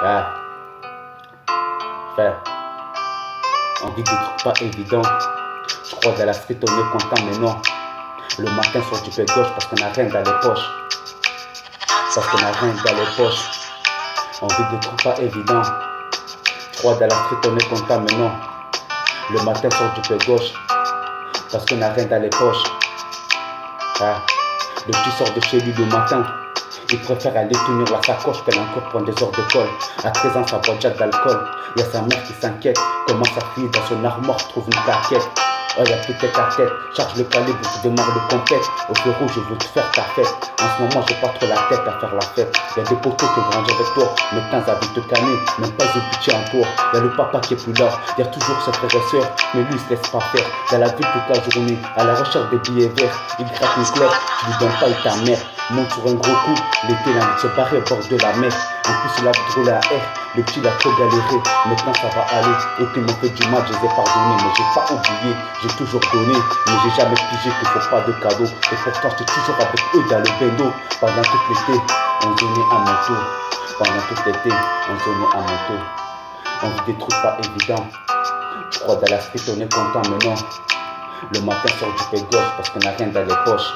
Ouais, frère, on vit des trucs pas évidents. Je crois dans la street on est content, mais non. Le matin sur du pied gauche parce qu'on a rien dans les poches. Parce qu'on a rien dans les poches. On vit des trucs pas évidents. Je crois dans la street on est content, mais non. Le matin sur du pied gauche parce qu'on a rien dans les poches. Ouais. Le petit sort de chez lui le matin. Il préfère aller tenir la sacoche qu'elle encore prendre des heures de colle. À 13 ans, ça boit déjà de l'alcool. Il y a sa mère qui s'inquiète. Comment sa fille dans son armoire trouve une claquette. Oh, y'a plus tête à tête. Charge le calibre, tu démarres le compète. Au feu rouge, je veux te faire ta fête. En ce moment, j'ai pas trop la tête à faire la fête. Y'a des poteaux qui ont grandi avec toi. Mais 15 à te canner, même pas une pitié en toi. Y'a le papa qui est plus là. Y'a toujours ses frères et sœurs. Mais lui, il se laisse pas faire. Dans la ville toute la journée, à la recherche des billets verts. Il gratte une clope, tu lui donnes pas et ta mère. Monte sur un gros coup, l'été il a envie de se barrer au bord de la mer. En plus il a drôle à R, le petit il a trop galéré. Maintenant ça va aller, eux qui m'ont fait du mal je les ai pardonnés. Mais j'ai pas oublié, j'ai toujours donné. Mais j'ai jamais pigé qu'il faut pas de cadeaux. Et pourtant j'étais toujours avec eux dans le bendo. Pendant tout l'été, on zonnait à mon tour. Pendant tout l'été, on zonnait à mon tour. On vit des trucs pas évidents. Je crois dans la street on est content mais non. Le matin sort du pied gauche parce qu'on a rien dans les poches.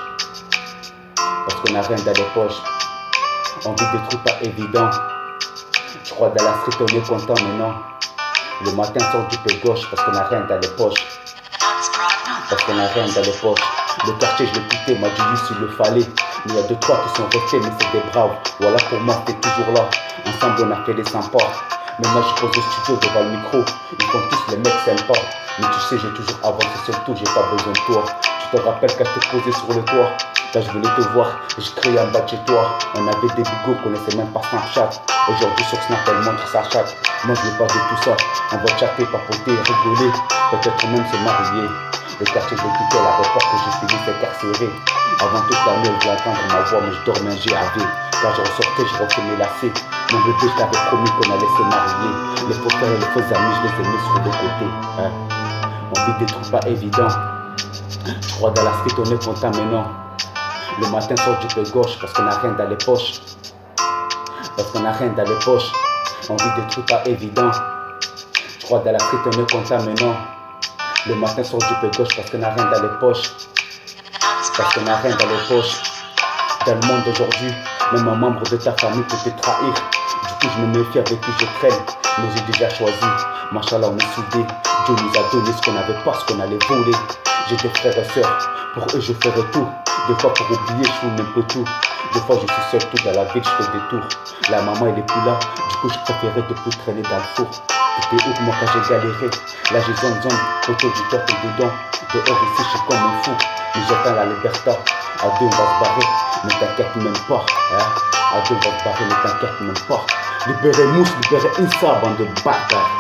Parce qu'on a rien dans les poches. On vit des trucs pas évidents. Je crois dans la street on est content mais non. Le matin sort du pied gauche parce qu'on a rien dans les poches. Parce qu'on a rien dans les poches. Le quartier je l'ai quitté, m'a dit oui s'il le fallait. Mais il y a 2-3 qui sont restés mais c'est des braves. Voilà pour moi t'es toujours là. Ensemble on a fait des sympas. Mais moi je pose au studio devant le micro. Ils font tous les mecs sympas. Mais tu sais j'ai toujours avancé seul tout, j'ai pas besoin de toi. Tu te rappelles quand je t'ai posé sur le toit. Là je voulais te voir, je criais en bas de chez toi. On avait des bigots, connaissait même pas Snapchat. Aujourd'hui sur Snap elle montre sa chatte. Moi je veux pas de tout ça. On va chatter, papoter, rigoler. Peut-être même se marier. Le quartier je l'ai quitté, l'aéroport que j'ai suivi c'est carcéré. Avant toute la nuit je voulais entendre ma voix mais je dormais un GAV. Quand je ressortais je refais mes lacets. Mon bébé je t'avais promis qu'on allait se marier. Les faux frères et les faux amis je les ai mis sur le côté. On vit des trucs pas évidents. Je crois dans la street on est content mais non. Le matin sort du pied gauche parce qu'on a rien dans les poches. Parce qu'on a rien dans les poches. On vit des trucs pas évidents. Je crois dans la street on est content mais non. Le matin sort du pied gauche parce qu'on a rien dans les poches. Parce qu'on a rien dans les poches. Dans le monde d'aujourd'hui, même un membre de ta famille peut te trahir. Du coup je me méfie avec qui je traîne. Mais j'ai déjà choisi. Machallah on est soudés. Dieu nous a donné ce qu'on n'avait pas, ce qu'on allait voler. J'ai des frères et sœurs, pour eux je ferai tout. Des fois pour oublier je fous même peu tout. Des fois je suis seul tout dans la ville, je fais des tours. La maman elle est plus là, du coup je préférais de plus traîner dans le four. T'étais où moi quand j'ai galéré. Là j'ai zone, autour du top et dedans. Dehors ici je suis comme un fou. Mais j'attends la liberté. À deux on va se barrer, mais t'inquiète même pas. À deux on va se barrer, mais t'inquiète même pas. Libérez Mousse, libérez Insa, bande de bâtards.